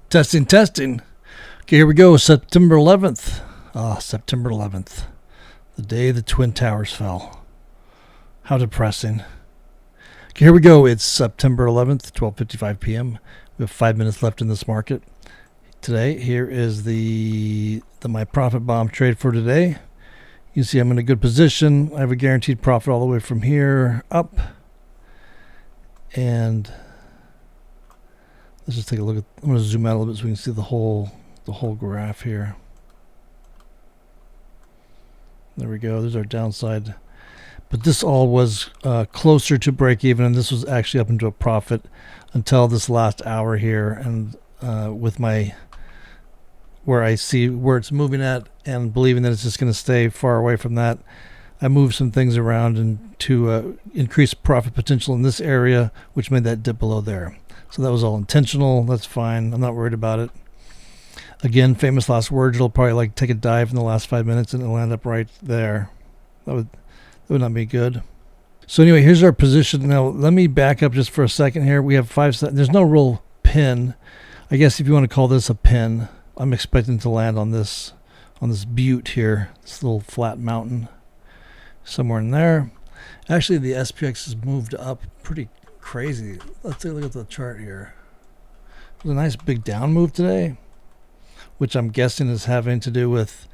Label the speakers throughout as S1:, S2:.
S1: Testing, testing. Okay, here we go. September 11th. September 11th. The day the Twin Towers fell. How depressing. Okay, here we go. It's September 11th, 12:55 p.m. We have 5 minutes left in this market. Today, here is the my profit bomb trade for today. You see I'm in a good position. I have a guaranteed profit all the way from here up. And let's just take a look at, I'm going to zoom out a little bit so we can see the whole graph here. There we go. There's our downside. But this all was closer to break even, and this was actually up into a profit until this last hour here. And with my, where I see where it's moving at and believing that it's just going to stay far away from that, I moved some things around and to increase profit potential in this area, which made that dip below there. So that was all intentional. That's fine. I'm not worried about it. Again, famous last words. It'll probably like take a dive in the last 5 minutes and it'll end up right there. That would not be good. So anyway, here's our position. Now let me back up just for a second here. We have 5 seconds. There's no real pin. I guess if you want to call this a pin, I'm expecting to land on this butte here, this little flat mountain. Somewhere in there. Actually, the SPX has moved up pretty crazy. Let's take a look at the chart here. There's a nice big down move today, which I'm guessing is having to do with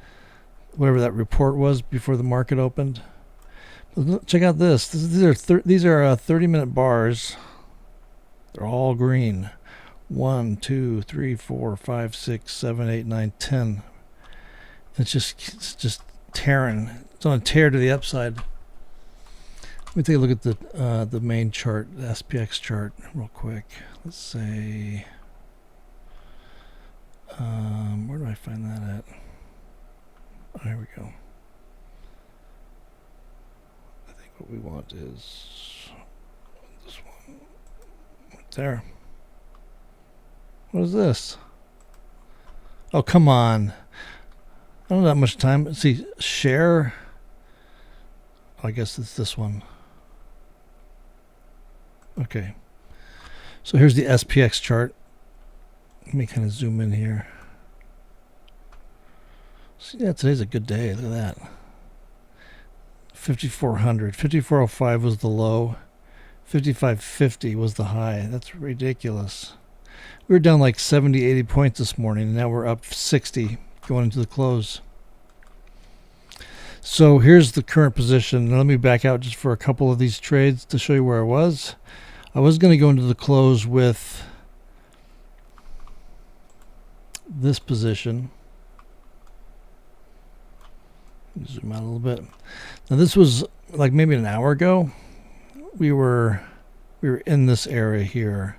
S1: whatever that report was before the market opened. But check out this. These are 30-minute bars. They're all green. 1, 2, 3, 4, 5, 6, 7, 8, 9, 10. It's just tearing. It's on a tear to the upside. Let me take a look at the main chart, the SPX chart, real quick. Let's say, where do I find that at? Oh, here we go. I think what we want is this one right there. What is this? Oh, come on. I don't have that much time. Let's see, share. I guess it's this one. Okay. So here's the SPX chart. Let me kind of zoom in here. So yeah, today's a good day. Look at that. 5,400. 5,405 was the low. 5,550 was the high. That's ridiculous. We were down like 70, 80 points this morning, and now we're up 60 going into the close. So here's the current position. Now let me back out just for a couple of these trades to show you where I was. I was going to go into the close with this position. Zoom out a little bit. Now this was like maybe an hour ago. We were in this area here.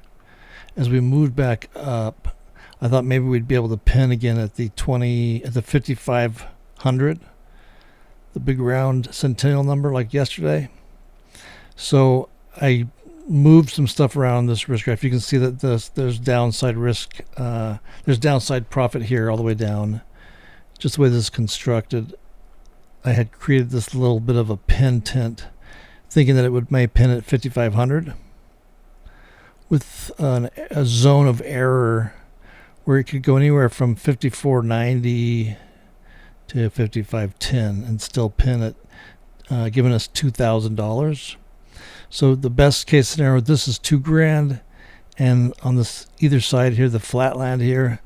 S1: As we moved back up, I thought maybe we'd be able to pin again at the 5,500. The big round centennial number like yesterday. So I moved some stuff around this risk graph. You can see that there's downside risk. There's downside profit here all the way down. Just the way this is constructed. I had created this little bit of a pin tent thinking that it may pin at 5,500 with a zone of error where it could go anywhere from 5,490 to 5,510 and still pin it, giving us $2,000. So the best case scenario, this is $2,000, and on this either side here, the flatland here,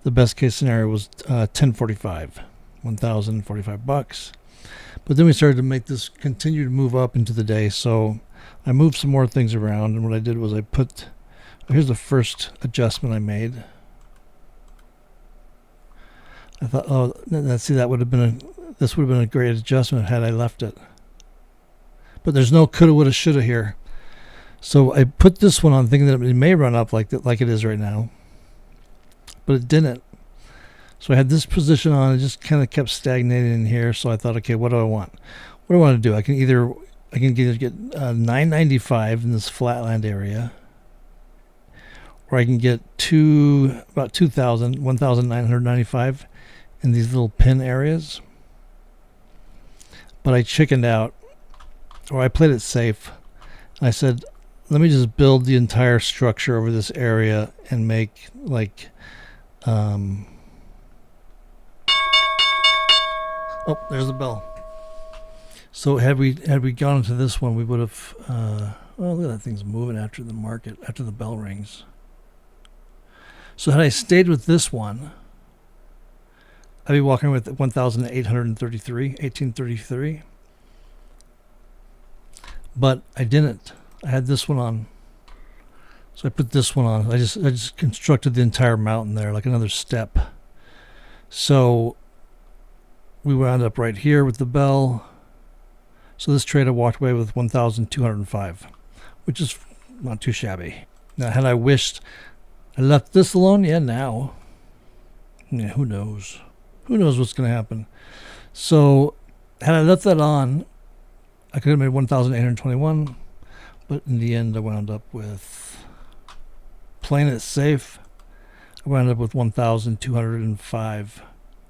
S1: the best case scenario was 1045, $1,045. But then we started to make this continue to move up into the day. So I moved some more things around, and what I did was here's the first adjustment I made. I thought, oh, see, this would have been a great adjustment had I left it. But there's no coulda, woulda, shoulda here. So I put this one on thinking that it may run up like it is right now. But it didn't. So I had this position on. It just kind of kept stagnating in here. So I thought, okay, what do I want? What do I want to do? I can either get 995 in this flatland area, or I can get about 2,000, 1,995 in these little pin areas. But I chickened out, or I played it safe. I said, let me just build the entire structure over this area and make like Oh, there's the bell. So had we gone into this one, we would have. Well, look at that thing's moving after the bell rings. So had I stayed with this one, I'd be walking with 1833. But I didn't. I had this one on. So I put this one on. I just constructed the entire mountain there, like another step. So we wound up right here with the bell. So this trade I walked away with 1,205, which is not too shabby. Now, had I wished I left this alone, yeah, now. Yeah, who knows? Who knows what's going to happen? So had I left that on, I could have made 1,821, but in the end I wound up with, playing it safe, I wound up with 1,205,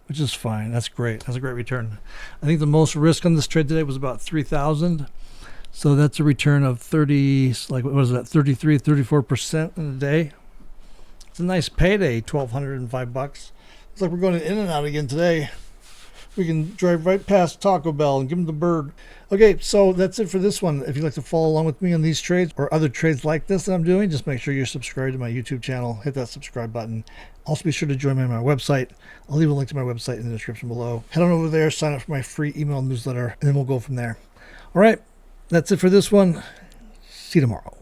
S1: which is fine. That's great. That's a great return. I think the most risk on this trade today was about 3,000. So that's a return of 30, like what was that, 33, 34% in a day. It's a nice payday, $1,205. It's like we're going to In-N-Out again today. We can drive right past Taco Bell and give them the bird. Okay, so that's it for this one. If you'd like to follow along with me on these trades or other trades like this that I'm doing, just make sure you're subscribed to my YouTube channel. Hit that subscribe button. Also be sure to join me on my website. I'll leave a link to my website in the description below. Head on over there, sign up for my free email newsletter, and then we'll go from there. All right, that's it for this one. See you tomorrow.